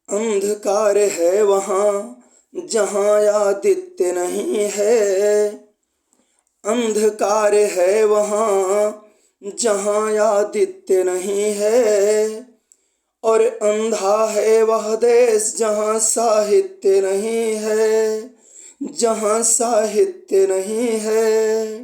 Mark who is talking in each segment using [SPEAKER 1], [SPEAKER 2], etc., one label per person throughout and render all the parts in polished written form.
[SPEAKER 1] अंधकार है वहाँ जहाँ आदित्य नहीं है। अंधकार है वहाँ जहाँ आदित्य नहीं है। और अंधा है वह देश जहाँ साहित्य नहीं है, जहाँ साहित्य नहीं है।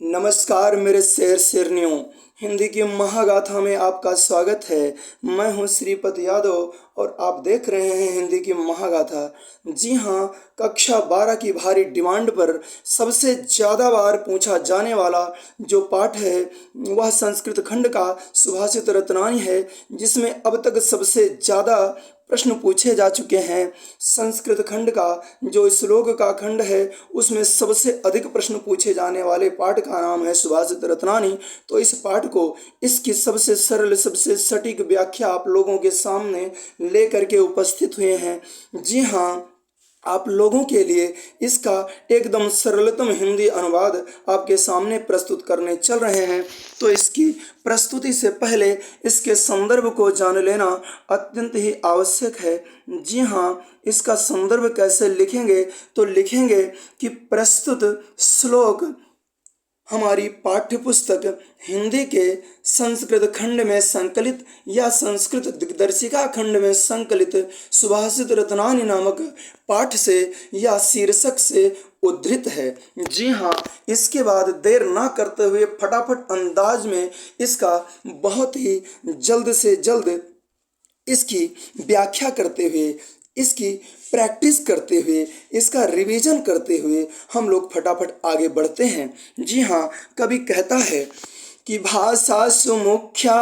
[SPEAKER 1] नमस्कार मेरे शेर शेरनियों, हिंदी की महागाथा में आपका स्वागत है। मैं हूं श्रीपत यादव और आप देख रहे हैं हिंदी की महागाथा। जी हां, कक्षा 12 की भारी डिमांड पर सबसे ज़्यादा बार पूछा जाने वाला जो पाठ है वह संस्कृत खंड का सुभाषित रत्नानी है, जिसमें अब तक सबसे ज़्यादा प्रश्न पूछे जा चुके हैं। संस्कृत खंड का जो श्लोक का खंड है उसमें सबसे अधिक प्रश्न पूछे जाने वाले पाठ का नाम है सुभाषित रत्नानी। तो इस पाठ को इसकी सबसे सरल सबसे सटीक व्याख्या आप लोगों के सामने लेकर के उपस्थित हुए हैं। जी हाँ, आप लोगों के लिए इसका एकदम सरलतम हिंदी अनुवाद आपके सामने प्रस्तुत करने चल रहे हैं। तो इसकी प्रस्तुति से पहले इसके संदर्भ को जान लेना अत्यंत ही आवश्यक है। जी हाँ, इसका संदर्भ कैसे लिखेंगे तो लिखेंगे कि प्रस्तुत श्लोक हमारी पाठ्यपुस्तक हिंदी के संस्कृत खंड में संकलित या संस्कृत दिग्दर्शिका खंड में संकलित सुभाषित रत्नानी नामक पाठ से या शीर्षक से उद्धृत है। जी हाँ, इसके बाद देर ना करते हुए फटाफट अंदाज में इसका बहुत ही जल्द से जल्द इसकी व्याख्या करते हुए, इसकी प्रैक्टिस करते हुए, इसका रिवीजन करते हुए हम लोग फटाफट आगे बढ़ते हैं। जी हाँ, कवि कहता है कि भाषा सुमुख्या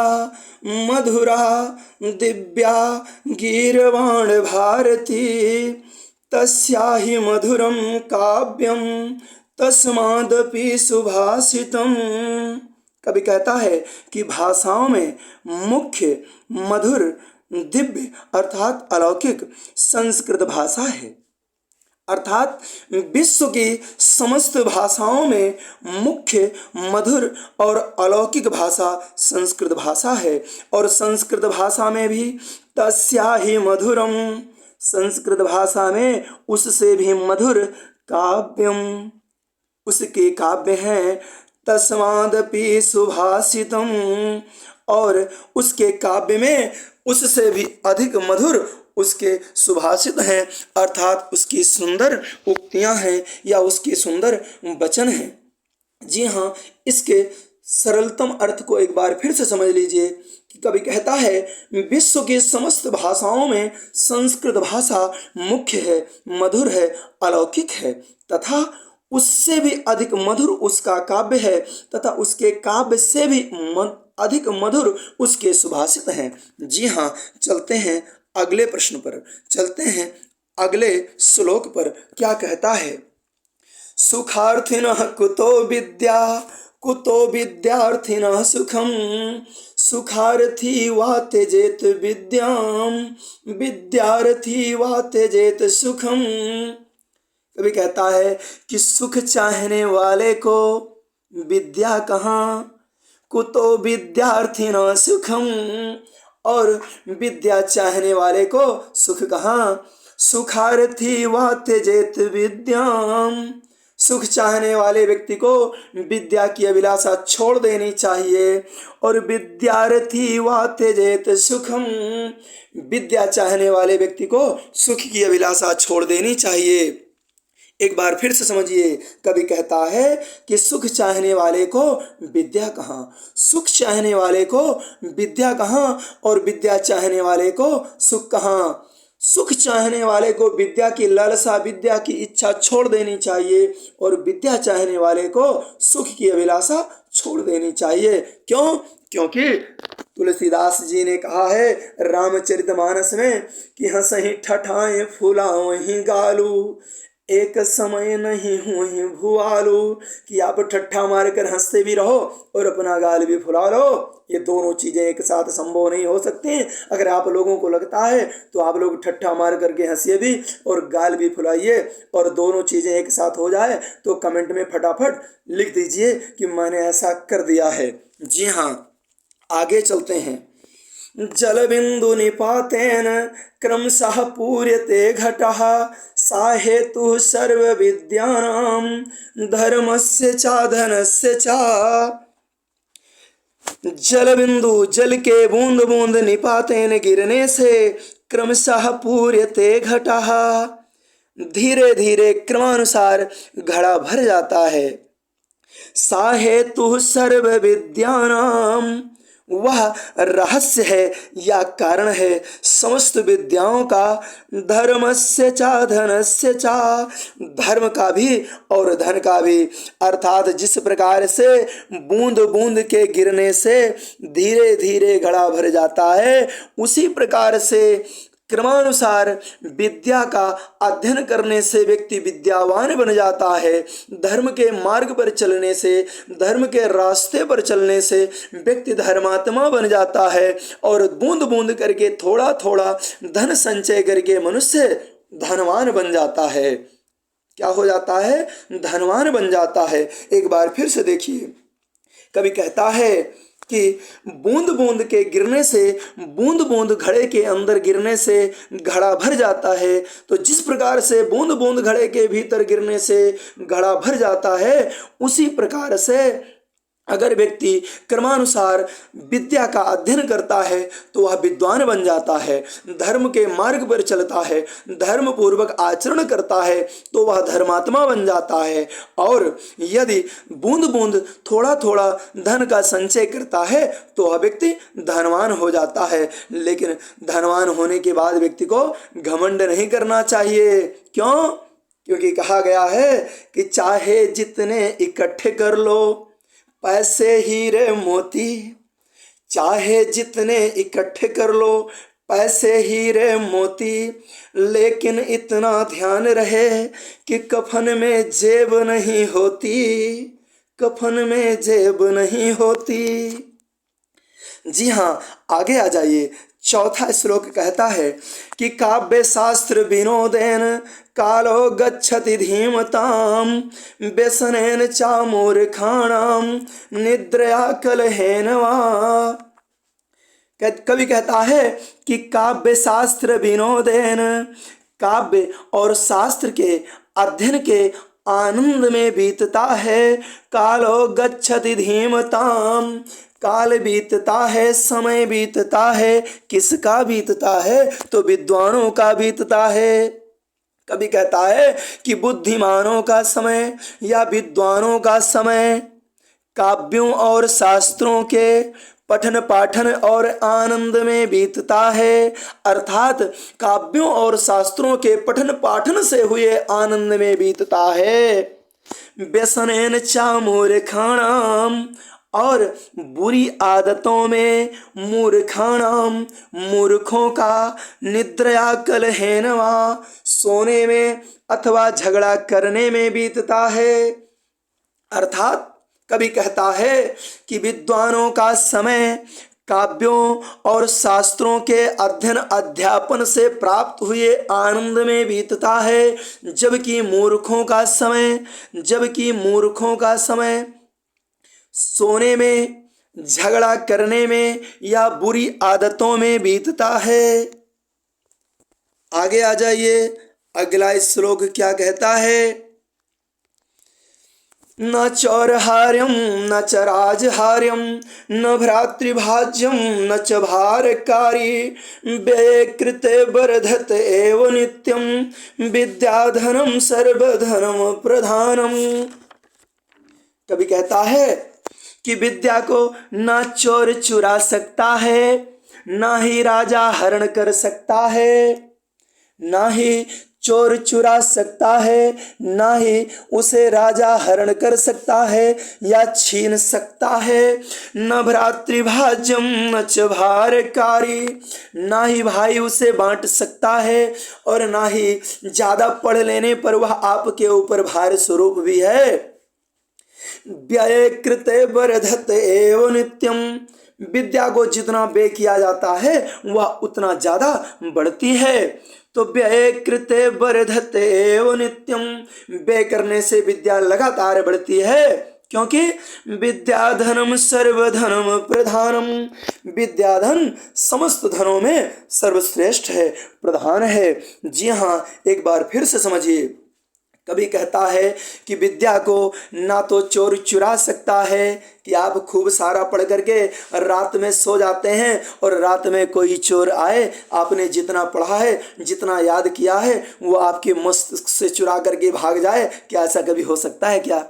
[SPEAKER 1] मधुरा दिव्या गीर्वाण भारती तस्याहि मधुरम काव्यम तस्मादपि सुभाषितम। कवि कहता है कि भाषाओं में मुख्य, मधुर, दिव्य अर्थात अलौकिक संस्कृत भाषा है। अर्थात विश्व की समस्त भाषाओं में मुख्य, मधुर और अलौकिक भाषा संस्कृत भाषा है। और संस्कृत भाषा में भी तस्या ही मधुरम, संस्कृत भाषा में उससे भी मधुर काव्यम, उसके काव्य हैं तस्मादपि सुभाषितम, और उसके काव्य में उससे भी अधिक मधुर उसके सुभाषित हैं, अर्थात उसकी सुंदर उक्तियां हैं या उसके सुंदर वचन हैं। जी हाँ, इसके सरलतम अर्थ को एक बार फिर से समझ लीजिए कि कवि कहता है विश्व की समस्त भाषाओं में संस्कृत भाषा मुख्य है, मधुर है, अलौकिक है, तथा उससे भी अधिक मधुर उसका काव्य है, तथा उसके काव्य से भी अधिक मधुर उसके सुभाषित हैं। जी हाँ, चलते हैं अगले प्रश्न पर, चलते हैं अगले श्लोक पर। क्या कहता है? सुखार्थिनः कुतो विद्या कुतो विद्यार्थिनः सुखम सुखार्थी वा त्यजेत विद्याम विद्यार्थी वा त्यजेत सुखम। कभी कहता है कि सुख चाहने वाले को विद्या कहाँ, कुतो विद्यार्थिनः सुखम, और विद्या चाहने वाले को सुख कहाँ। सुखार्थी वा त्यजेत विद्याम, सुख चाहने वाले व्यक्ति को विद्या की अभिलाषा छोड़ देनी चाहिए। और विद्यार्थी वा त्यजेत सुखम, विद्या चाहने वाले व्यक्ति को सुख की अभिलाषा छोड़ देनी चाहिए। एक बार फिर से समझिए, कवि कहता है कि सुख चाहने वाले को विद्या कहाँ, सुख चाहने वाले को विद्या कहाँ, और विद्या चाहने वाले को सुख कहाँ। सुख चाहने वाले को विद्या की लालसा, विद्या की इच्छा छोड़ देनी चाहिए, और विद्या चाहने वाले को सुख की अभिलाषा छोड़ देनी चाहिए। क्यों? क्योंकि तुलसीदास जी ने कहा है रामचरितमानस में कि हंसहि ठठाएं फुलावहि गालू एक समय नहीं हुई भुआलू, कि आप ठट्ठा मार कर हंसते भी रहो और अपना गाल भी फुला लो। ये दोनों चीज़ें एक साथ संभव नहीं हो सकती। अगर आप लोगों को लगता है तो आप लोग ठट्ठा मार करके हंसिए भी और गाल भी फुलाइए, और दोनों चीज़ें एक साथ हो जाए तो कमेंट में फटाफट लिख दीजिए कि मैंने ऐसा कर दिया है। जी हाँ, आगे चलते हैं। जलबिंदु निपातेन क्रमशः पूर्यते घटः सा हेतुः सर्वविद्यानां धर्मस्य चाधनस्य च। जलबिंदु जल के बूंद बूंद निपातेन गिरने से क्रमशः पूर्यते घटः, धीरे धीरे क्रमानुसार घड़ा भर जाता है। सा हेतु सर्व विद्यानाम, वह रहस्य है या कारण है समस्त विद्याओं का। धर्मस्य चा धनस्य चा, धर्म का भी और धन का भी। अर्थात जिस प्रकार से बूंद बूंद के गिरने से धीरे धीरे घड़ा भर जाता है, उसी प्रकार से क्रमानुसार विद्या का अध्ययन करने से व्यक्ति विद्यावान बन जाता है। धर्म के मार्ग पर चलने से, धर्म के रास्ते पर चलने से व्यक्ति धर्मात्मा बन जाता है और बूंद बूंद करके थोड़ा थोड़ा धन संचय करके मनुष्य धनवान बन जाता है। क्या हो जाता है? धनवान बन जाता है। एक बार फिर से देखिए, कवि कहता है कि बूंद बूंद के गिरने से, बूंद बूंद घड़े के अंदर गिरने से घड़ा भर जाता है। तो जिस प्रकार से बूंद बूंद घड़े के भीतर गिरने से घड़ा भर जाता है, उसी प्रकार से अगर व्यक्ति क्रमानुसार विद्या का अध्ययन करता है तो वह विद्वान बन जाता है, धर्म के मार्ग पर चलता है, धर्म पूर्वक आचरण करता है तो वह धर्मात्मा बन जाता है। और यदि बूंद बूंद थोड़ा थोड़ा धन का संचय करता है तो वह व्यक्ति धनवान हो जाता है। लेकिन धनवान होने के बाद व्यक्ति को घमंड नहीं करना चाहिए। क्यों? क्योंकि कहा गया है कि चाहे जितने इकट्ठे कर लो पैसे हीरे मोती, चाहे जितने इकट्ठे कर लो पैसे हीरे मोती, लेकिन इतना ध्यान रहे कि कफन में जेब नहीं होती, कफन में जेब नहीं होती। जी हाँ, आगे आ जाइए। चौथा श्लोक कहता है कि काव्य शास्त्र विनोदेन कालो गच्छति धीमताम व्यसनेन चा मूर्खाणाम निद्रया कलहेन वा। कवि कहता है कि काव्य शास्त्र विनोदेन, काव्य और शास्त्र के अध्ययन के आनंद में बीतता है। कालो गच्छति धीमताम, काल बीतता है, समय बीतता है। किसका बीतता है? तो विद्वानों का बीतता है। कभी कहता है कि बुद्धिमानों का समय या विद्वानों का समय काव्यों और शास्त्रों के पठन पाठन और आनंद में बीतता है। अर्थात काव्यों और शास्त्रों के पठन पाठन से हुए आनंद में बीतता है। व्यसनेन चा मूर्खाणाम, और बुरी आदतों में मूर्खाणाम, मूर्खों का, निद्रया कलहेन वा, सोने में अथवा झगड़ा करने में बीतता है। अर्थात कवि कहता है कि विद्वानों का समय काव्यों और शास्त्रों के अध्ययन अध्यापन से प्राप्त हुए आनंद में बीतता है, जबकि मूर्खों का समय सोने में, झगड़ा करने में या बुरी आदतों में बीतता है। आगे आ जाइए, अगला श्लोक क्या कहता है? न चौरहार्यम न च राजहार्यम न भ्रातृभाज्यम न च भारकारी व्यये कृते वर्धत एव नित्यम विद्याधनम सर्वधनम प्रधानम। कभी कहता है कि विद्या को ना चोर चुरा सकता है, ना ही राजा हरण कर सकता है, ना ही चोर चुरा सकता है, ना ही उसे राजा हरण कर सकता है या छीन सकता है। न भ्रातृभाज्यम न च भारकारी, ना ही भाई उसे बांट सकता है और ना ही ज्यादा पढ़ लेने पर वह आपके ऊपर भार स्वरूप भी है। व्यय कृते वर्धत एव नित्यम, विद्या को जितना व्यय किया जाता है वह उतना ज्यादा बढ़ती है। तो व्यय कृते वर्धत एव नित्यम, व्यय करने से विद्या लगातार बढ़ती है। क्योंकि विद्याधनम सर्वधनम प्रधानम, विद्याधन समस्त धनों में सर्वश्रेष्ठ है, प्रधान है। जी हाँ, एक बार फिर से समझिए। कभी कहता है कि विद्या को ना तो चोर चुरा सकता है, कि आप खूब सारा पढ़ करके रात में सो जाते हैं और रात में कोई चोर आए, आपने जितना पढ़ा है, जितना याद किया है, वो आपके मस्तिष्क से चुरा करके भाग जाए। क्या ऐसा कभी हो सकता है क्या?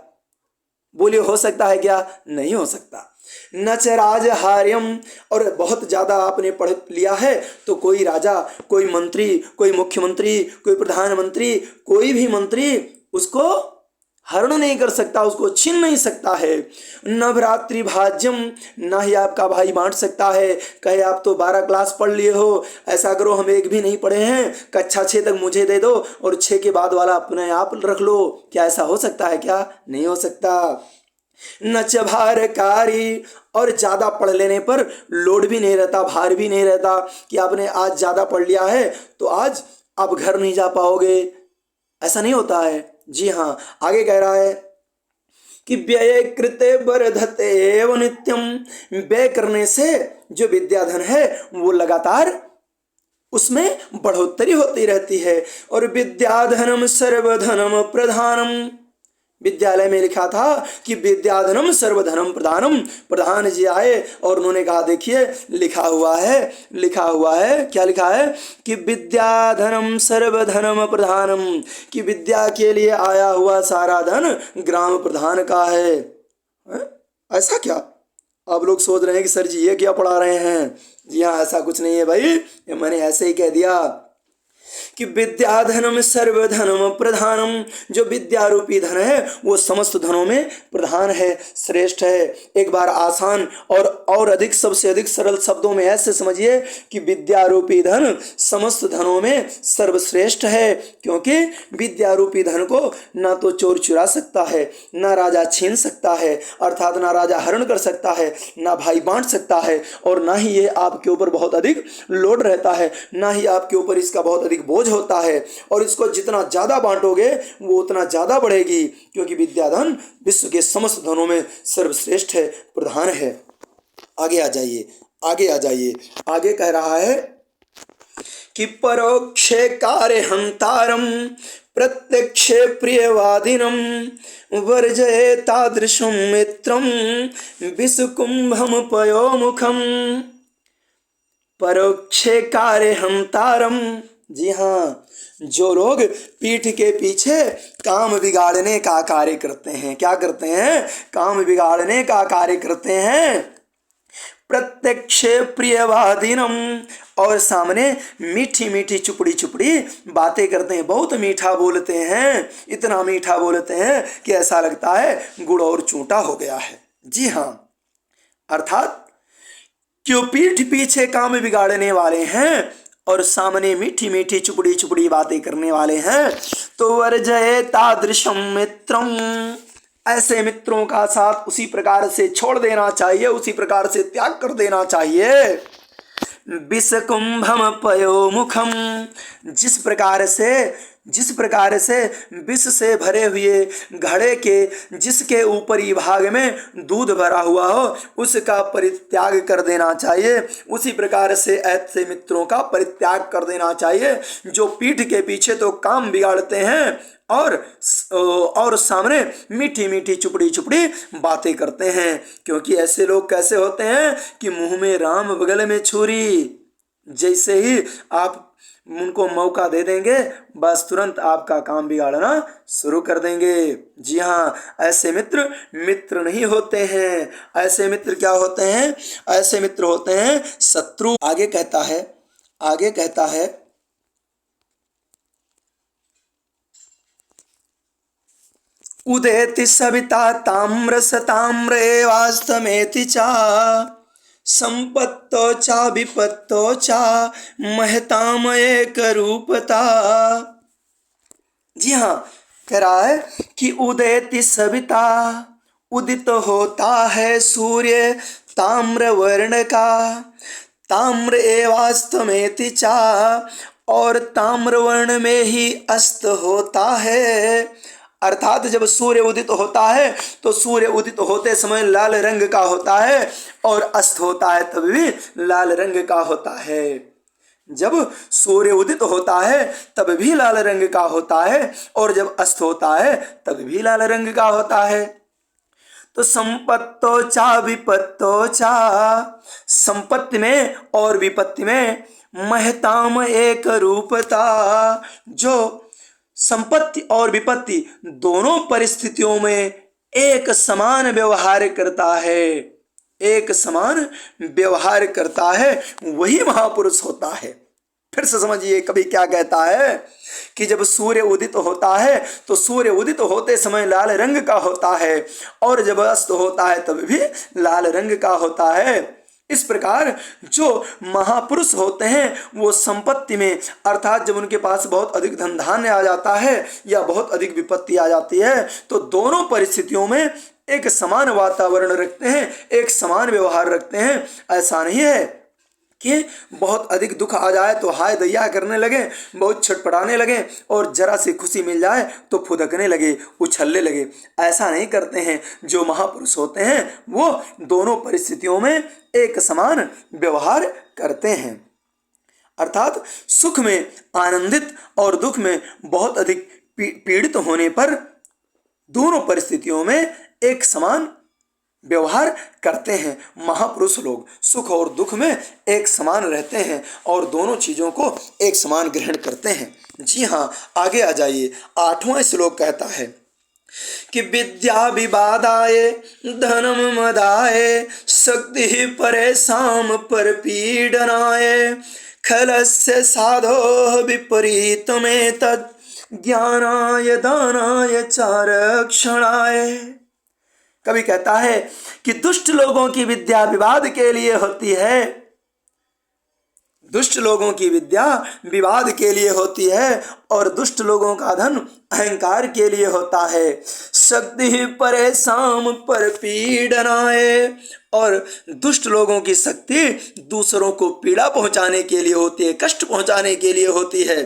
[SPEAKER 1] बोलिए, हो सकता है क्या? नहीं हो सकता। न च राजहार्यम, और बहुत ज़्यादा आपने पढ़ लिया है तो कोई राजा, कोई मंत्री, कोई मुख्यमंत्री, कोई प्रधानमंत्री, कोई भी मंत्री उसको हरण नहीं कर सकता, उसको छीन नहीं सकता है। न भ्रातृभाज्यम, ना ही आपका भाई बांट सकता है। कहे आप तो 12 क्लास पढ़ लिए हो, ऐसा करो हम एक भी नहीं पढ़े हैं, कक्षा 6 तक मुझे दे दो और 6 के बाद वाला अपने आप रख लो। क्या ऐसा हो सकता है क्या? नहीं हो सकता। न च भारकारी, और ज़्यादा पढ़ लेने पर लोड भी नहीं रहता, भार भी नहीं रहता कि आपने आज ज़्यादा पढ़ लिया है तो आज आप घर नहीं जा पाओगे, ऐसा नहीं होता है। जी हाँ, आगे कह रहा है कि व्यय कृते वर्धते एव नित्यम, व्यय करने से जो विद्याधन है वो लगातार उसमें बढ़ोतरी होती रहती है। और विद्याधनम सर्वधनम प्रधानम, विद्यालय में लिखा था कि विद्याधनम सर्वधनम प्रधानम। प्रधान जी आए और उन्होंने कहा देखिए लिखा हुआ है, क्या लिखा है कि विद्याधनम सर्वधनम प्रधानम, कि विद्या के लिए आया हुआ सारा धन ग्राम प्रधान का है। ऐसा क्या? आप लोग सोच रहे हैं कि सर जी ये क्या पढ़ा रहे हैं? जी हाँ, ऐसा कुछ नहीं है भाई, ये मैंने ऐसे ही कह दिया कि विद्याधनम सर्वधनम प्रधानम, जो विद्यारूपी धन है वो समस्त धनों में प्रधान है, श्रेष्ठ है। एक बार आसान और अधिक, सबसे अधिक सरल शब्दों में ऐसे समझिए कि विद्यारूपी धन समस्त धनों में सर्वश्रेष्ठ है, क्योंकि विद्यारूपी धन को ना तो चोर चुरा सकता है, ना राजा छीन सकता है, अर्थात ना राजा हरण कर सकता है, ना भाई बांट सकता है, और ना ही ये आपके ऊपर बहुत अधिक लोड रहता है, ना ही आपके ऊपर इसका बहुत अधिक बोझ होता है। और इसको जितना ज़्यादा बांटोगे वो उतना ज़्यादा बढ़ेगी, क्योंकि विद्याधन विश्व के समस्त धनों में सर्वश्रेष्ठ है, प्रधान है। आगे आ जाइए, आगे कह रहा है कि परोक्षे कार्य हंतारम प्रत्यक्षे प्रियवादिनम वर्जये तादृशं मित्रम विषकुंभम पयोमुखम। परोक्षे कार्य हंतारम, जी हाँ, जो लोग पीठ के पीछे काम बिगाड़ने का कार्य करते हैं, क्या करते हैं? काम बिगाड़ने का कार्य करते हैं। प्रत्यक्षे प्रियवादिनम, और सामने मीठी मीठी चुपड़ी बातें करते हैं, बहुत मीठा बोलते हैं, इतना मीठा बोलते हैं कि ऐसा लगता है गुड़ और चूंटा हो गया है। जी हाँ, अर्थात जो पीठ पीछे काम बिगाड़ने वाले हैं और सामने मीठी मीठी चुपड़ी बातें करने वाले हैं, तो वर्जये तादृशम मित्रम, ऐसे मित्रों का साथ उसी प्रकार से छोड़ देना चाहिए, उसी प्रकार से त्याग कर देना चाहिए। विषकुंभम पयोमुखम, जिस प्रकार से विष से भरे हुए घड़े के जिसके ऊपरी भाग में दूध भरा हुआ हो उसका परित्याग कर देना चाहिए, उसी प्रकार से ऐसे मित्रों का परित्याग कर देना चाहिए जो पीठ के पीछे तो काम बिगाड़ते हैं और सामने मीठी मीठी चुपड़ी बातें करते हैं। क्योंकि ऐसे लोग कैसे होते हैं कि मुंह में राम बगल में छुरी, जैसे ही आप उनको मौका दे देंगे बस तुरंत आपका काम बिगाड़ना शुरू कर देंगे। जी हाँ, ऐसे मित्र नहीं होते हैं। ऐसे मित्र क्या होते हैं? ऐसे मित्र होते हैं शत्रु। आगे कहता है उदेति सविता ताम्र सताम्र एवास्तमेति चा संपत्तो चा विपत्तो चा महताम एक रूपता। जी हाँ, कह रहा है कि उदेति सविता, उदित होता है सूर्य ताम्र वर्ण का, ताम्र एवास्तमेति चा, और ताम्र वर्ण में ही अस्त होता है। अर्थात जब सूर्य उदित होता है तो सूर्य उदित होते समय लाल रंग का होता है और अस्त होता है तब भी लाल रंग का होता है। जब सूर्य उदित होता है तब भी लाल रंग का होता है और जब अस्त होता है तब भी लाल रंग का होता है। तो संपत्तो चा विपत्तो चा, संपत्ति में और विपत्ति में महताम एक रूपता, जो संपत्ति और विपत्ति दोनों परिस्थितियों में एक समान व्यवहार करता है, एक समान व्यवहार करता है, वही महापुरुष होता है। फिर से समझिए, कभी क्या कहता है कि जब सूर्य उदित होता है तो सूर्य उदित होते समय लाल रंग का होता है और जब अस्त होता है तब भी लाल रंग का होता है। इस प्रकार जो महापुरुष होते हैं वो संपत्ति में, अर्थात जब उनके पास बहुत अधिक धन धान्य आ जाता है या बहुत अधिक विपत्ति आ जाती है तो दोनों परिस्थितियों में एक समान वातावरण रखते हैं, एक समान व्यवहार रखते हैं। ऐसा नहीं है कि बहुत अधिक दुख आ जाए तो हाय दैया करने लगे, बहुत छटपटाने लगे और जरा सी खुशी मिल जाए तो फुदकने लगे, उछलने लगे। ऐसा नहीं करते हैं। जो महापुरुष होते हैं वो दोनों परिस्थितियों में एक समान व्यवहार करते हैं, अर्थात सुख में आनंदित और दुख में बहुत अधिक पीड़ित होने पर दोनों परिस्थितियों में एक समान व्यवहार करते हैं। महापुरुष लोग सुख और दुख में एक समान रहते हैं और दोनों चीजों को एक समान ग्रहण करते हैं। जी हाँ, आगे आ जाइए। 8वां श्लोक कहता है कि विद्या विवादाय धनम मदाय शक्ति परेशान पर पीडनाय खलस्य साधो विपरीत में तत् ज्ञानाय दानाय चारक्षणाय। कभी कहता है कि दुष्ट लोगों की विद्या विवाद के लिए होती है, दुष्ट लोगों की विद्या विवाद के लिए होती है और दुष्ट लोगों का धन अहंकार के लिए होता है। शक्ति परेशान पर पीडनाय, और दुष्ट लोगों की शक्ति दूसरों को पीड़ा पहुंचाने के लिए होती है, कष्ट पहुंचाने के लिए होती है।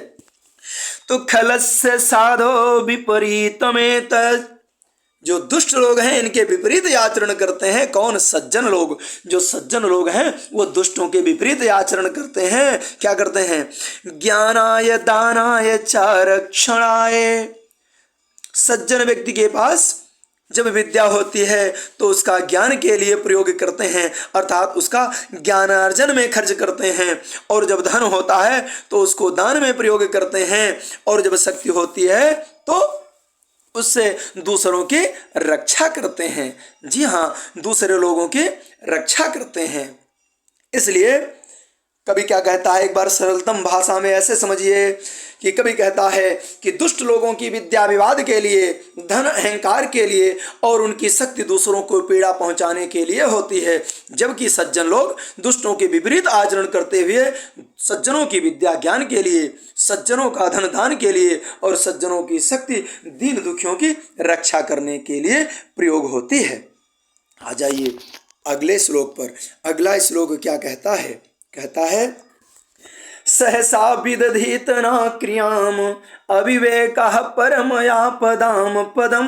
[SPEAKER 1] तो खलस्य साधो विपरीत में तत्, जो दुष्ट लोग हैं इनके विपरीत आचरण करते हैं। कौन? सज्जन लोग। जो सज्जन लोग हैं वो दुष्टों के विपरीत आचरण करते हैं। क्या करते हैं? ज्ञानाय दानाय चारक्षणाय। सज्जन व्यक्ति के पास जब विद्या होती है तो उसका ज्ञान के लिए प्रयोग करते हैं, अर्थात उसका ज्ञानार्जन में खर्च करते हैं। और जब धन होता है तो उसको दान में प्रयोग करते हैं। और जब शक्ति होती है तो उससे दूसरों की रक्षा करते हैं। जी हाँ, दूसरे लोगों की रक्षा करते हैं। इसलिए कभी क्या कहता है, एक बार सरलतम भाषा में ऐसे समझिए कि कभी कहता है कि दुष्ट लोगों की विद्या विवाद के लिए, धन अहंकार के लिए और उनकी शक्ति दूसरों को पीड़ा पहुंचाने के लिए होती है, जबकि सज्जन लोग दुष्टों के विपरीत आचरण करते हुए सज्जनों की विद्या ज्ञान के लिए, सज्जनों का धन दान के लिए और सज्जनों की शक्ति दीन दुखियों की रक्षा करने के लिए प्रयोग होती है। आ जाइए अगले श्लोक पर। अगला श्लोक क्या कहता है? कहता है सहसा विदधीत न क्रियाम अविवेकः परमयापदाम पदम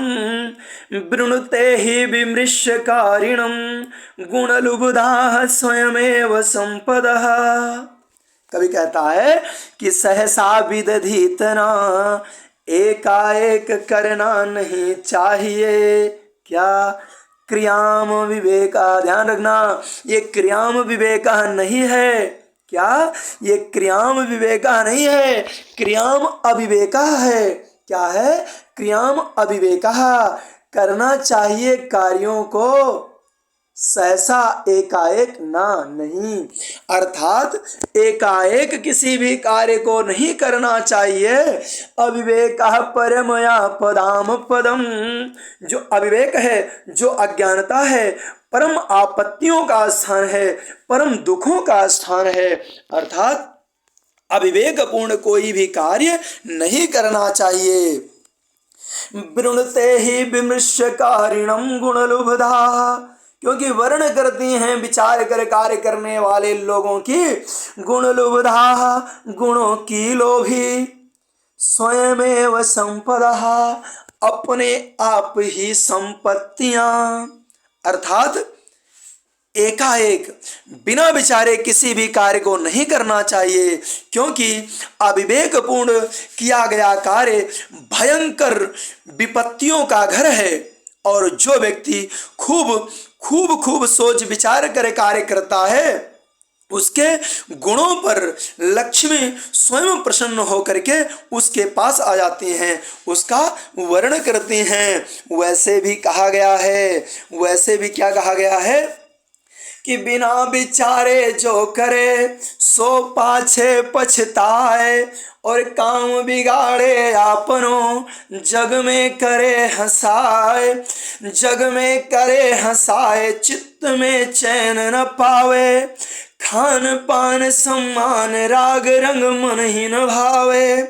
[SPEAKER 1] वृणुते हि विमृश्यकारिणं गुणलुब्धाः स्वयमेव संपदः। कभी कहता है कि सहसा विदधीत न, एकाएक करना नहीं चाहिए। क्या? क्रियाम विवेका, ध्यान रखना, ये क्रियाम विवेका नहीं है। क्या? ये क्रियाम विवेका नहीं है, क्रियाम अविवेका है। क्या है? क्रियाम अविवेका। करना चाहिए कार्यों को सहसा, एकाएक ना, नहीं, अर्थात एकाएक किसी भी कार्य को नहीं करना चाहिए। अविवेकः परमया पदाम पदम, जो अविवेक है, जो अज्ञानता है, परम आपत्तियों का स्थान है, परम दुखों का स्थान है। अर्थात अविवेकपूर्ण कोई भी कार्य नहीं करना चाहिए। वृणुते ही विमृश्यकारिणं गुणलुब्धा, क्योंकि वर्ण करती हैं विचार कर कार्य करने वाले लोगों की गुणलुब्धा, गुणों की लोभी, स्वयमेव संपदा, अपने आप ही संपत्तियां। अर्थात एकाएक बिना विचारे किसी भी कार्य को नहीं करना चाहिए, क्योंकि अविवेकपूर्ण किया गया कार्य भयंकर विपत्तियों का घर है। और जो व्यक्ति खूब सोच विचार कर कार्य करता है, उसके गुणों पर लक्ष्मी स्वयं प्रसन्न होकर के उसके पास आ जाती हैं, उसका वर्णन करती हैं। वैसे भी कहा गया है, वैसे भी क्या कहा गया है कि बिना विचारे जो करे सो पाछे पछताए, और काम बिगाड़े आपनो जग में करे हंसाए। जग में करे हंसाए चित्त में चैन न पावे, खान पान सम्मान राग रंग मन ही न भावे।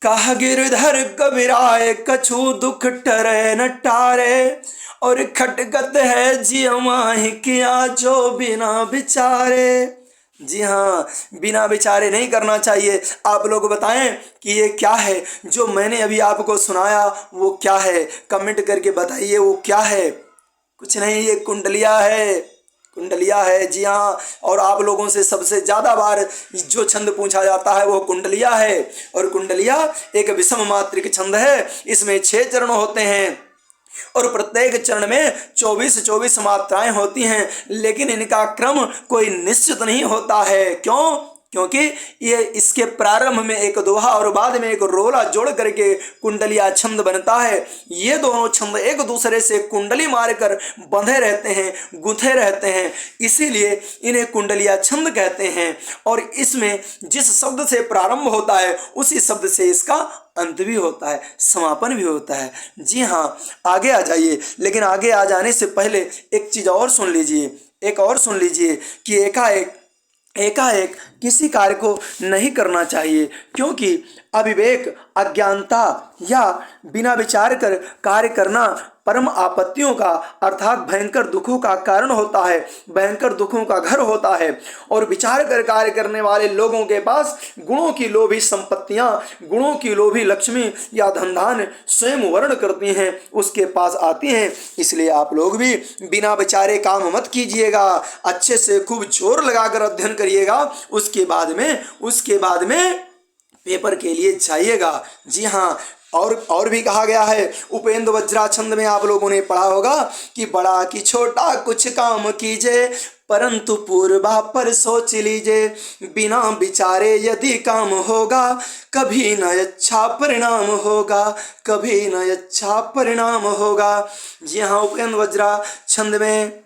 [SPEAKER 1] कहा गिरधर कबीराए कछु दुख टरे न टारे, और खटगत है जी माही किया जो बिना विचारे। जी हाँ, बिना विचारे नहीं करना चाहिए। आप लोग बताएं कि ये क्या है जो मैंने अभी आपको सुनाया, वो क्या है? कमेंट करके बताइए वो क्या है। कुछ नहीं, ये कुंडलिया है, कुंडलिया है। जी हाँ, और आप लोगों से सबसे ज़्यादा बार जो छंद पूछा जाता है वो कुंडलिया है। और कुंडलिया एक विषम मात्रिक छंद है। इसमें 6 चरण होते हैं और प्रत्येक चरण में 24 मात्राएं होती हैं, लेकिन इनका क्रम कोई निश्चित नहीं होता है। क्यों? क्योंकि ये इसके प्रारंभ में एक दोहा और बाद में एक रोला जोड़ करके कुंडलिया छंद बनता है। ये दोनों छंद एक दूसरे से कुंडली मारकर बंधे रहते हैं, गुंथे रहते हैं, इसीलिए इन्हें कुंडलिया छंद कहते हैं। और इसमें जिस शब्द से प्रारंभ होता है उसी शब्द से इसका अंत भी होता है, समापन भी होता है। जी हाँ, आगे आ जाइए। लेकिन आगे आ जाने से पहले एक चीज़ और सुन लीजिए, एक और सुन लीजिए कि एकाएक किसी कार्य को नहीं करना चाहिए, क्योंकि अविवेक, अज्ञानता या बिना विचार कर कार्य करना परम आपत्तियों का अर्थात भयंकर दुखों का कारण होता है, भयंकर दुखों का घर होता है। और विचार कर कार्य करने वाले लोगों के पास गुणों की लोभी संपत्तियां, गुणों की लोभी लक्ष्मी या धनधान स्वयं वर्ण करती हैं, उसके पास आती हैं। इसलिए आप लोग भी बिना विचारे काम मत कीजिएगा, अच्छे से खूब जोर लगाकर अध्ययन करिएगा। उसके बाद में पेपर के लिए जाइएगा। जी हाँ, और भी कहा गया है। उपेंद्र वज्रा छंद में आप लोगों ने पढ़ा होगा कि बड़ा कि छोटा कुछ काम कीजिए, परंतु पूर्वा पर सोच लीजिए, बिना विचारे यदि काम होगा कभी न अच्छा परिणाम होगा, कभी न अच्छा परिणाम होगा। जी हाँ, उपेंद्र वज्रा छंद में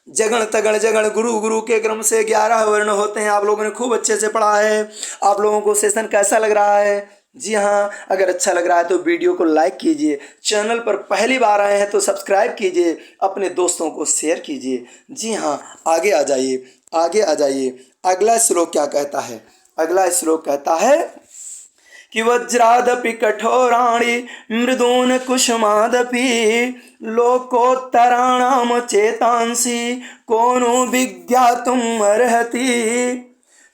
[SPEAKER 1] जगण तगण जगण गुरु गुरु के क्रम से 11 वर्ण होते हैं। आप लोगों ने खूब अच्छे से पढ़ा है। आप लोगों को सेशन कैसा लग रहा है? जी हाँ, अगर अच्छा लग रहा है तो वीडियो को लाइक कीजिए, चैनल पर पहली बार आए हैं तो सब्सक्राइब कीजिए, अपने दोस्तों को शेयर कीजिए। जी हाँ, आगे आ जाइए, आगे आ जाइए। अगला श्लोक क्या कहता है? अगला श्लोक कहता है कि वज्रादपि कठोराणि मृदून कुसुमादपि लोकोत्तराणाम चेतांसि कोनो विज्ञातुम अर्हति।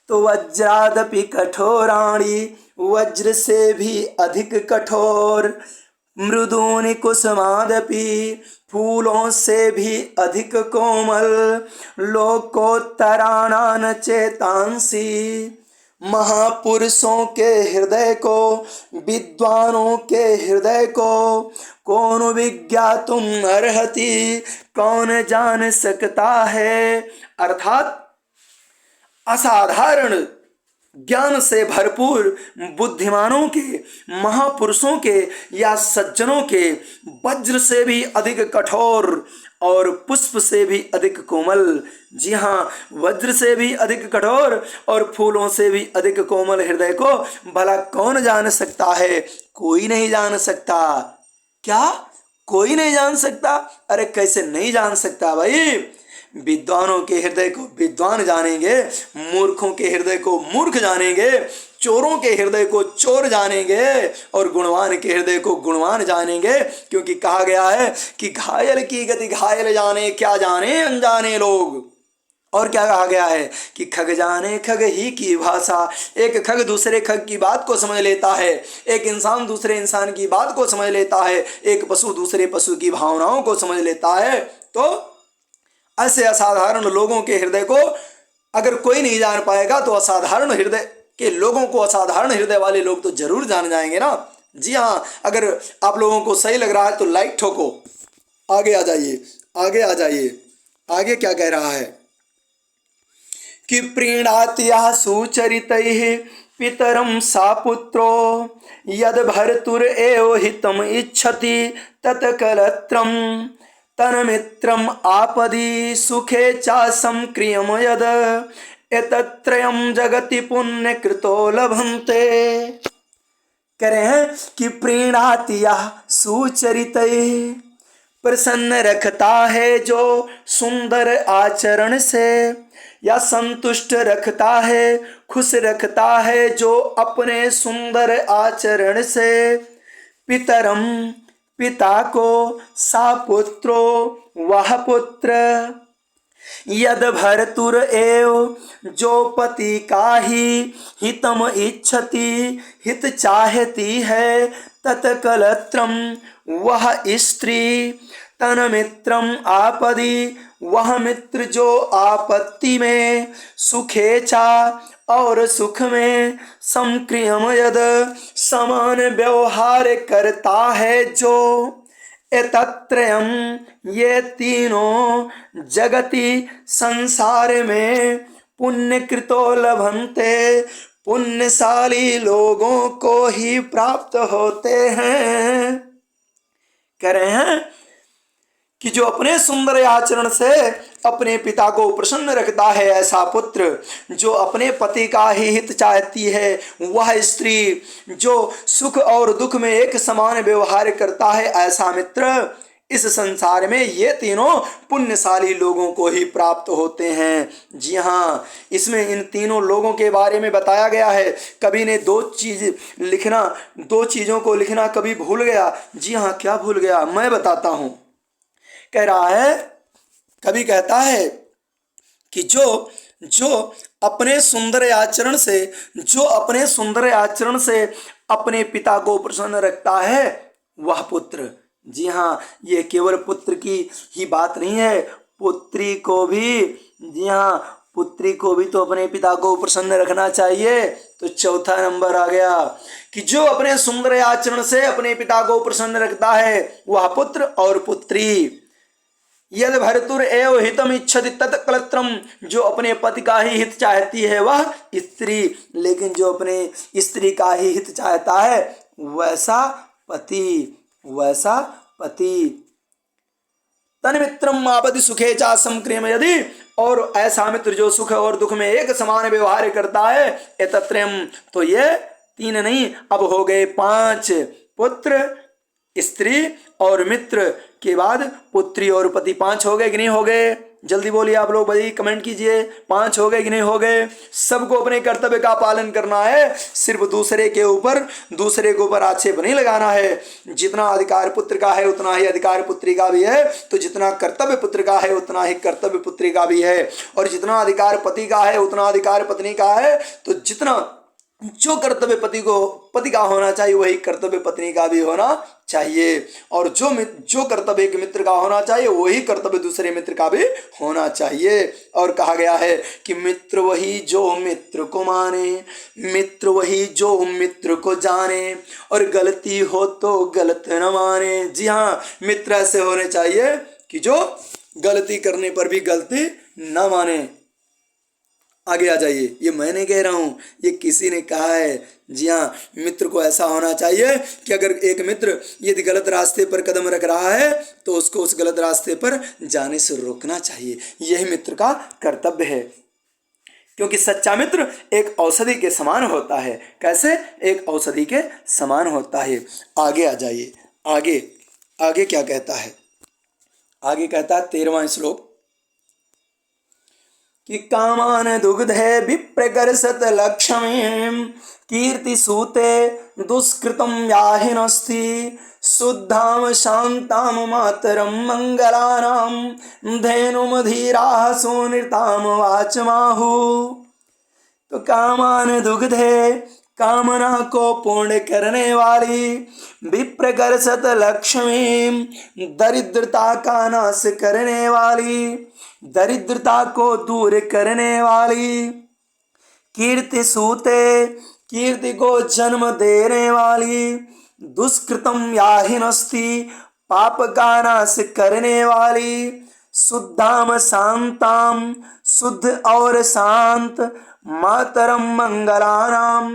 [SPEAKER 1] तो वज्रादपि कठोराणि, वज्र से भी अधिक कठोर, मृदूनि कुसुमादपि, फूलों से भी अधिक कोमल, लोकोत्तराणान चेतांसि, महापुरुषों के हृदय को, विद्वानों के हृदय को, कौन विज्ञातुम अर्हति, कौन जान सकता है। अर्थात असाधारण ज्ञान से भरपूर बुद्धिमानों के, महापुरुषों के या सज्जनों के वज्र से भी अधिक कठोर और पुष्प से भी अधिक कोमल। जी हाँ, वज्र से भी अधिक कठोर और फूलों से भी अधिक कोमल हृदय को भला कौन जान सकता है? कोई नहीं जान सकता। क्या कोई नहीं जान सकता? अरे कैसे नहीं जान सकता भाई? विद्वानों के हृदय को विद्वान जानेंगे, मूर्खों के हृदय को मूर्ख जानेंगे, चोरों के हृदय को चोर जानेंगे और गुणवान के हृदय को गुणवान जानेंगे। क्योंकि कहा गया है कि घायल की गति घायल जाने, क्या जाने अनजाने लोग। और क्या कहा गया है कि खग जाने खग ही की भाषा। एक खग दूसरे खग की बात को समझ लेता है, एक इंसान दूसरे इंसान की बात को समझ लेता है, एक पशु दूसरे पशु की भावनाओं को समझ लेता है। तो ऐसे असाधारण लोगों के हृदय को अगर कोई नहीं जान पाएगा तो असाधारण हृदय के लोगों को, असाधारण हृदय वाले लोग तो जरूर जान जाएंगे ना। जी हाँ, अगर आप लोगों को सही लग रहा है तो लाइक ठोको। आगे आ जाइए, आगे आ जाइए। आगे क्या कह रहा है कि प्रीणाति यः सुचरितैः पितरं सा पुत्रो यद भर्तुर एव हितम इच्छति तत्कलत्रम तन्मित्रम आपदि सुखे चा संक्रियम यद एतत्त्रयं जगति पुण्य कृतो लभन्ते। कह रहे हैं कि प्रीणाति यः सुचरितैः, प्रसन्न रखता है जो सुंदर आचरण से, या संतुष्ट रखता है, खुश रखता है जो अपने सुंदर आचरण से। पितरम, पिता को, सा पुत्रो, वह पुत्र, यद भर्तुर एव, जो पति का ही हितम इच्छति, हित चाहती है, तत्कलत्रम, वह स्त्री, तन्मित्रम आपदि, वह मित्र जो आपत्ति में, सुखेचा और सुख में, संक्रियम यद, समान व्यवहार करता है जो, एतत्त्रयम, ये तीनों, जगति संसार में, पुण्य कृतो लभन्ते, पुण्यशाली लोगों को ही प्राप्त होते हैं। कह रहे हैं कि जो अपने सुंदर आचरण से अपने पिता को प्रसन्न रखता है, ऐसा पुत्र, जो अपने पति का ही हित चाहती है, वह स्त्री, जो सुख और दुख में एक समान व्यवहार करता है, ऐसा मित्र, इस संसार में ये तीनों पुण्यशाली लोगों को ही प्राप्त होते हैं। जी हाँ, इसमें इन तीनों लोगों के बारे में बताया गया है। कवि ने दो चीज़ों को लिखना कभी भूल गया। जी हाँ, क्या भूल गया, मैं बताता हूँ। कह रहा है, कवि कहता है कि जो अपने सुंदर आचरण से अपने पिता को प्रसन्न रखता है, वह पुत्र। जी हाँ, ये केवल पुत्र की ही बात नहीं है, पुत्री को भी, जी हाँ, पुत्री को भी तो अपने पिता को प्रसन्न रखना चाहिए। तो चौथा नंबर आ गया कि जो अपने सुंदर आचरण से अपने पिता को प्रसन्न रखता है, वह पुत्र और पुत्री। यद भर्तुर एव हितम इच्छति तत्कलत्रम, जो अपने पति का ही हित चाहती है वह स्त्री, लेकिन जो अपने स्त्री का ही हित चाहता है वैसा पति। तन्मित्रम आपदि सुखे चा संक्रियम यदि, और ऐसा मित्र जो सुख और दुख में एक समान व्यवहार करता है। एतत्त्रयम, तो ये तीन नहीं, अब हो गए 5, पुत्र, स्त्री और मित्र के बाद पुत्री और पति। 5 हो गए कि नहीं हो गए? जल्दी बोलिए आप लोग, भाई कमेंट कीजिए, 5 हो गए कि नहीं हो गए? सबको अपने कर्तव्य का पालन करना है, सिर्फ दूसरे के ऊपर आक्षेप नहीं लगाना है। जितना अधिकार पुत्र का है उतना ही अधिकार पुत्री का भी है, तो जितना कर्तव्य पुत्र का है उतना ही कर्तव्य पुत्री का भी है, और जितना अधिकार पति का है उतना अधिकार पत्नी का है। तो जो कर्तव्य पति का होना चाहिए वही कर्तव्य पत्नी का भी होना चाहिए, और जो कर्तव्य एक मित्र का होना चाहिए वही कर्तव्य दूसरे मित्र का भी होना चाहिए। और कहा गया है कि मित्र वही जो मित्र को माने, मित्र वही जो मित्र को जाने, और गलती हो तो गलत न माने। जी हाँ, मित्र ऐसे होने चाहिए कि जो गलती करने पर भी गलती न माने। आगे आ जाइए, ये मैं नहीं कह रहा हूँ, ये किसी ने कहा है। जी हाँ, मित्र को ऐसा होना चाहिए कि अगर एक मित्र यदि गलत रास्ते पर कदम रख रहा है तो उसको उस गलत रास्ते पर जाने से रोकना चाहिए। यही मित्र का कर्तव्य है, क्योंकि सच्चा मित्र एक औषधि के समान होता है। कैसे? एक औषधि के समान होता है। आगे आ जाइए, आगे क्या कहता है? आगे कहता है 13वां श्लोक कि कामान दुग्धे विप्रकर्षत लक्ष्मीं कीर्ति सूते दुष्कृतम याहिनस्ति शुद्धाम शांताम मातरम मंगलानाम धेनुमधीराः सुनृताम वाचमाहु। तो कामान दुग्धे, कामना को पूर्ण करने वाली, विप्रकर्षत लक्ष्मी, दरिद्रता का नाश करने वाली, दरिद्रता को दूर करने वाली, कीर्ति सूते, कीर्ति को जन्म देने वाली, दुष्कृतम याहिनस्ति, पाप का नाश करने वाली, शुद्धाम शांताम, शुद्ध और शांत, मातरम मंगलानाम,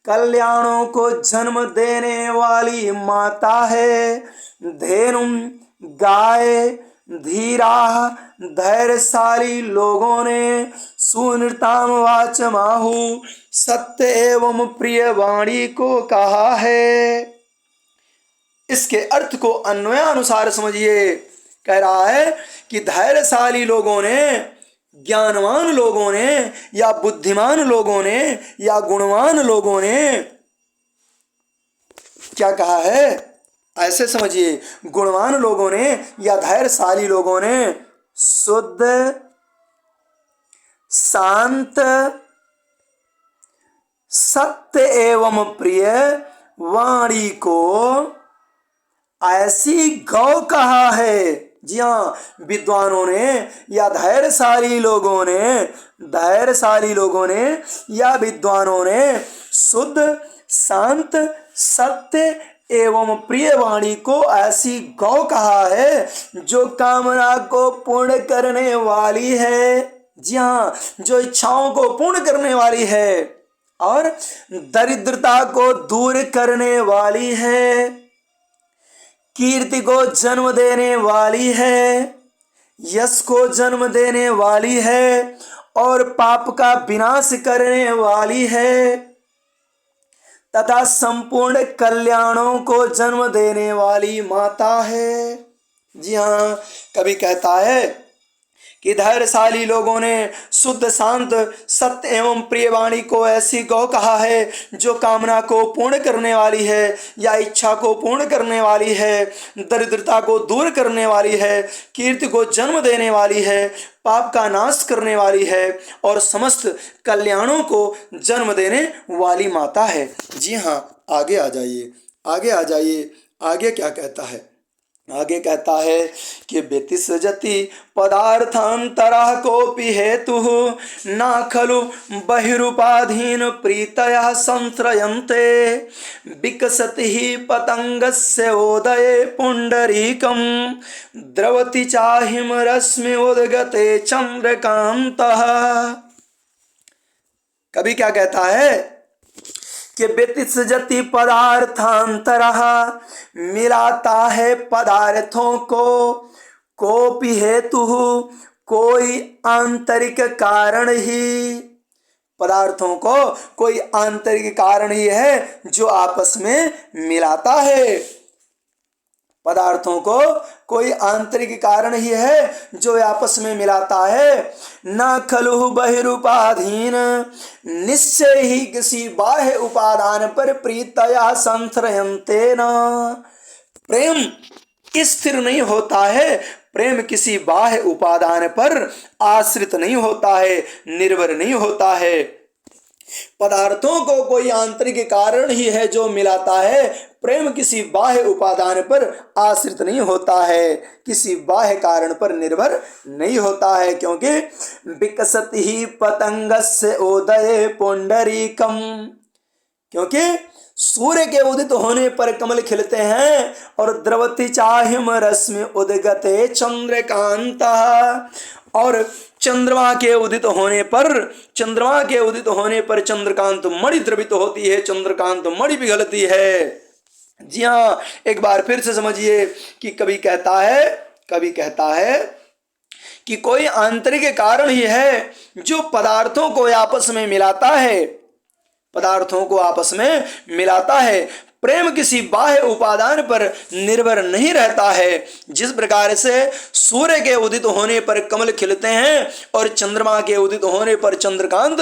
[SPEAKER 1] कल्याणों को जन्म देने वाली माता है, धेनुम गाय, धीरा धैर्यशाली लोगों ने, सुनृताम वाचमाहु सत्य एवं प्रिय वाणी को कहा है। इसके अर्थ को अन्वयानुसार समझिए। कह रहा है कि धैर्यशाली लोगों ने, ज्ञानवान लोगों ने, या बुद्धिमान लोगों ने, या गुणवान लोगों ने क्या कहा है, ऐसे समझिए। गुणवान लोगों ने या धैर्यशाली लोगों ने शुद्ध, शांत, सत्य एवं प्रिय वाणी को ऐसी गौ कहा है। जी हाँ, विद्वानों ने या धैर्यशाली लोगों ने, धैर्यशाली लोगों ने या विद्वानों ने शुद्ध, शांत, सत्य एवं प्रिय वाणी को ऐसी गौ कहा है जो कामना को पूर्ण करने वाली है। जी हाँ, जो इच्छाओं को पूर्ण करने वाली है और दरिद्रता को दूर करने वाली है, कीर्ति को जन्म देने वाली है, यश को जन्म देने वाली है और पाप का विनाश करने वाली है तथा संपूर्ण कल्याणों को जन्म देने वाली माता है। जी हाँ, कवि कहता है कि धैर्यशाली लोगों ने शुद्ध, शांत, सत्य एवं प्रिय वाणी को ऐसी गौ कहा है जो कामना को पूर्ण करने वाली है या इच्छा को पूर्ण करने वाली है, दरिद्रता को दूर करने वाली है, कीर्ति को जन्म देने वाली है, पाप का नाश करने वाली है और समस्त कल्याणों को जन्म देने वाली माता है। जी हाँ, आगे आ जाइए, आगे आ जाइए। आगे क्या कहता है? आगे कहता है कि व्यतिसजति पदार्थांतरः कोपि हेतुः न खलु बहिरूपाधीन प्रीतयः संश्रयन्ते विकसति हि पतंगस्य उदये पुंडरीकं द्रवति चाहिम रश्मि उद्गते चंद्रकांतः। कवि क्या कहता है कि व्यतिसजति पदार्थांतरः, मिलाता है पदार्थों को, कोपि हेतु, कोई आंतरिक कारण ही, पदार्थों को कोई आंतरिक कारण ही है जो आपस में मिलाता है, पदार्थों को कोई आंतरिक कारण ही है जो आपस में मिलाता है। न खलु बहिरूपाधीन, निश्चय ही किसी बाह्य उपादान पर प्रीतया संश्रयन्ते न, प्रेम स्थिर नहीं होता है, प्रेम किसी बाह्य उपादान पर आश्रित नहीं होता है, निर्भर नहीं होता है। पदार्थों को कोई आंतरिक कारण ही है जो मिलाता है, प्रेम किसी बाह्य उपादान पर आश्रित नहीं होता है, किसी बाह्य कारण पर निर्भर नहीं होता है, क्योंकि विकसति ही पतंगस्य उदये पुंडरीकम, क्योंकि सूर्य के उदित होने पर कमल खिलते हैं और द्रवति चाहिम रश्मि उद्गते चंद्रकांता, और चंद्रमा के उदित होने पर चंद्रकांत मणि द्रवित होती है, चंद्रकांत मणि पिघलती है। जी हाँ, एक बार फिर से समझिए कि कवि कहता है कि कोई आंतरिक कारण ही है जो पदार्थों को आपस में मिलाता है, पदार्थों को आपस में मिलाता है, प्रेम किसी बाह्य उपादान पर निर्भर नहीं रहता है। जिस प्रकार से सूर्य के उदित होने पर कमल खिलते हैं और चंद्रमा के उदित होने पर चंद्रकांत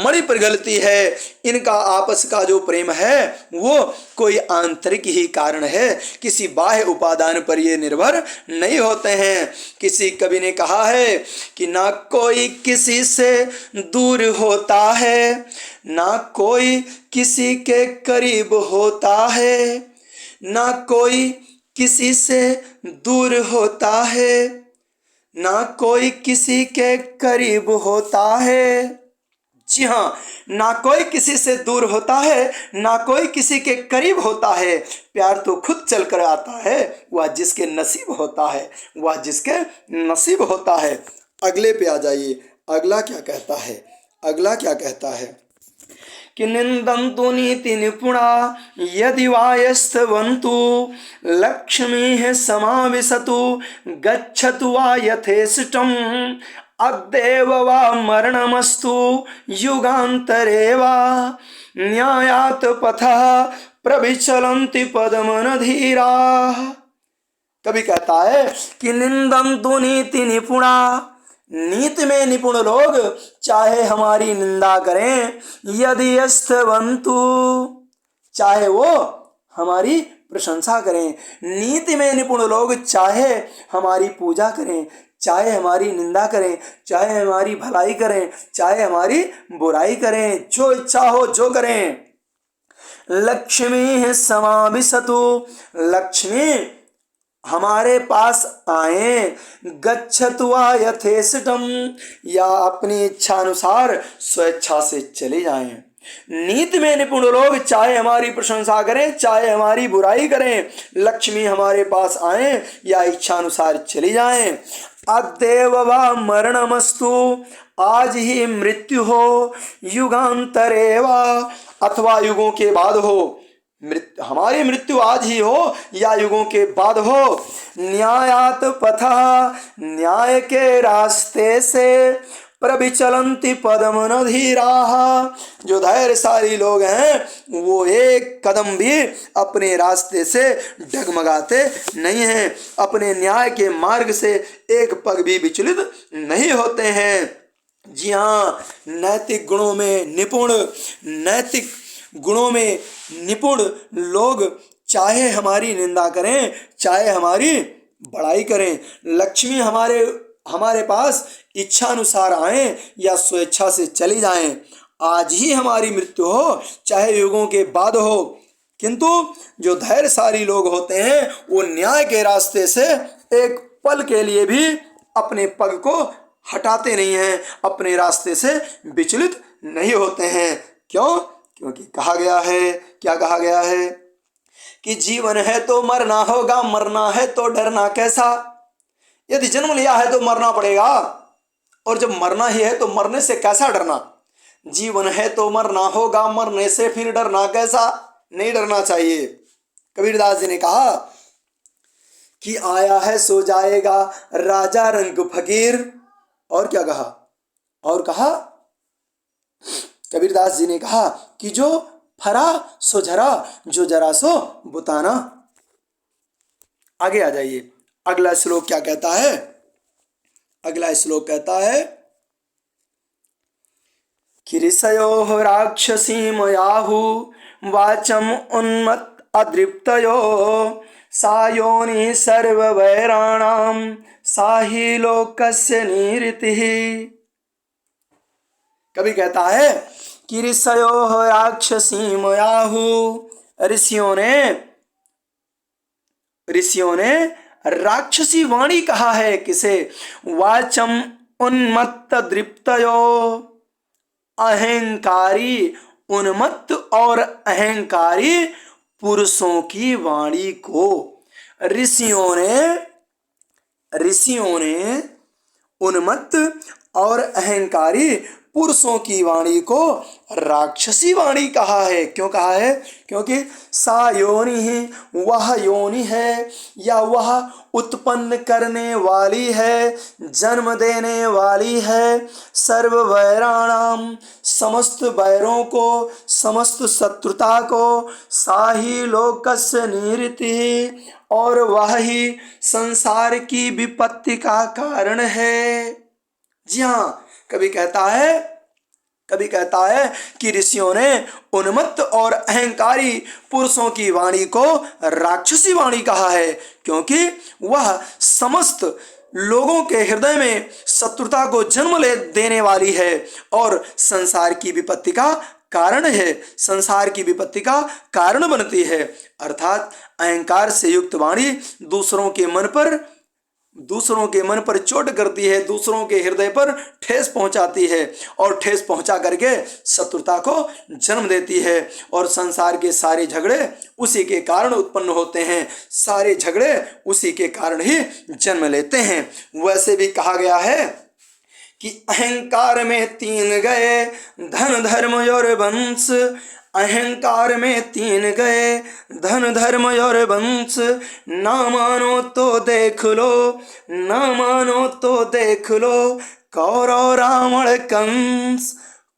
[SPEAKER 1] मणि पिघलती है, इनका आपस का जो प्रेम है वो कोई आंतरिक ही कारण है, किसी बाह्य उपादान पर ये निर्भर नहीं होते हैं। किसी कवि ने कहा है कि ना कोई किसी से दूर होता है, ना कोई किसी के करीब होता है, ना कोई किसी से दूर होता है, ना कोई किसी के करीब होता है। जी हाँ, ना कोई किसी से दूर होता है, ना कोई किसी के करीब होता है। प्यार तो खुद चल कर आता है, वह जिसके नसीब होता है, वह जिसके नसीब होता है। अगले पे आ जाइए, अगला क्या कहता है, अगला क्या कहता है कि निंदन्तु नीति निपुणा यदि वायस्तवन्तु लक्ष्मीः समाविशतु गच्छतु वा यथेष्टम् अद्यैव वा मरणमस्तु युगान्तरे वा न्यायात् पथः प्रविचलन्ति पदमनधीराः। कभी कहता है कि निंदन्तु नीति निपुणा, नीति में निपुण लोग चाहे हमारी निंदा करें, यदि यस्तवन्तु, चाहे वो हमारी प्रशंसा करें। नीति में निपुण लोग चाहे हमारी पूजा करें, चाहे हमारी निंदा करें, चाहे हमारी भलाई करें, चाहे हमारी बुराई करें, जो इच्छा हो जो करें। लक्ष्मी समाविशतु, लक्ष्मी हमारे पास आए, गच्छतु वा यथेष्टम, या अपनी इच्छा अनुसार स्वेच्छा से चले जाएं। नीति में निपुण लोग चाहे हमारी प्रशंसा करें, चाहे हमारी बुराई करें, लक्ष्मी हमारे पास आए या इच्छा अनुसार चली जाएं। अद्यैव वा मरणमस्तु, आज ही मृत्यु हो, युगांतरे वा, अथवा युगों के बाद हो। हमारी मृत्यु आज ही हो या युगों के बाद हो। न्यायात पथा, न्याय के रास्ते से, प्रविचलन्ति पदमनधीराः, जो धैर्यशाली लोग हैं वो एक कदम भी अपने रास्ते से डगमगाते नहीं हैं, अपने न्याय के मार्ग से एक पग भी विचलित नहीं होते हैं। जी हाँ, नैतिक गुणों में निपुण, नैतिक गुणों में निपुण लोग चाहे हमारी निंदा करें, चाहे हमारी बड़ाई करें, लक्ष्मी हमारे पास इच्छा अनुसार आए या स्वेच्छा से चली जाएं। आज ही हमारी मृत्यु हो चाहे युगों के बाद हो, किंतु जो धैर्यशाली लोग होते हैं वो न्याय के रास्ते से एक पल के लिए भी अपने पग को हटाते नहीं हैं, अपने रास्ते से विचलित नहीं होते हैं। क्यों? क्योंकि कहा गया है, क्या कहा गया है कि जीवन है तो मरना होगा, मरना है तो डरना कैसा। यदि जन्म लिया है तो मरना पड़ेगा, और जब मरना ही है तो मरने से कैसा डरना। जीवन है तो मरना होगा, मरने से फिर डरना कैसा। नहीं डरना चाहिए। कबीरदास जी ने कहा कि आया है सो जाएगा राजा रंग फकीर, और क्या कहा, और कहा कबीरदास जी ने कहा कि जो फरा सो झरा, जो जरा सो बुताना। आगे आ जाइए, अगला श्लोक क्या कहता है। अगला श्लोक कहता है कि ऋषयो राक्षसीमयाहु वाचम उन्मत्त अदृप्तयो सायोनि सर्ववैराणाम साही लोकस्य निरतिः। कभी कहता है कि ऋषयो राक्षसीमयाहु, ऋषियों ने राक्षसी वाणी कहा है। किसे? वाचम उन्मत्त दृप्तयो, अहंकारी, उन्मत्त और अहंकारी पुरुषों की वाणी को ऋषियों ने उन्मत्त और अहंकारी पुरुषों की वाणी को राक्षसी वाणी कहा है। क्यों कहा है? क्योंकि सा योनि ही वह योनि है, या वह उत्पन्न करने वाली है, जन्म देने वाली है, सर्व वैराणाम समस्त वैरों को, समस्त शत्रुता को, साही लोकस्य निवृत्ति और वह ही संसार की विपत्ति का कारण है। जी हाँ, कभी कहता है कि ऋषियों ने उन्मत्त और अहंकारी पुरुषों की वाणी को राक्षसी वाणी कहा है, क्योंकि वह समस्त लोगों के हृदय में शत्रुता को जन्म ले देने वाली है और संसार की विपत्ति का कारण है, संसार की विपत्ति का कारण बनती है। अर्थात अहंकार से युक्त वाणी दूसरों के मन पर चोट करती है, दूसरों के हृदय पर ठेस पहुंचाती है और ठेस पहुंचा करके शत्रुता को जन्म देती है और संसार के सारे झगड़े उसी के कारण उत्पन्न होते हैं, सारे झगड़े उसी के कारण ही जन्म लेते हैं। वैसे भी कहा गया है कि अहंकार में 3 गए धन धर्म और वंश, अहंकार में 3 गए धन धर्म और वंश, ना मानो तो देख लो, ना मानो तो देख लो, कौरव रावण कंस,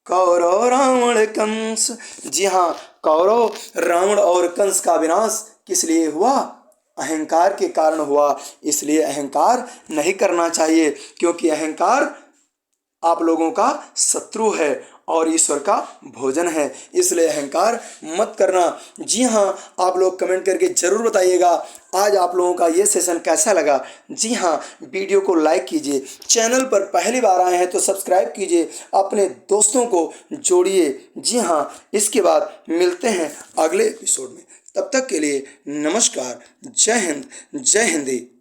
[SPEAKER 1] कौरव रावण कंस। जी हाँ, कौरव रावण और कंस का विनाश किस लिए हुआ? अहंकार के कारण हुआ। इसलिए अहंकार नहीं करना चाहिए, क्योंकि अहंकार आप लोगों का शत्रु है और ईश्वर का भोजन है, इसलिए अहंकार मत करना। जी हाँ, आप लोग कमेंट करके ज़रूर बताइएगा आज आप लोगों का ये सेशन कैसा लगा। जी हाँ, वीडियो को लाइक कीजिए, चैनल पर पहली बार आए हैं तो सब्सक्राइब कीजिए, अपने दोस्तों को जोड़िए। जी हाँ, इसके बाद मिलते हैं अगले एपिसोड में, तब तक के लिए नमस्कार। जय हिंद, जय हिंदी।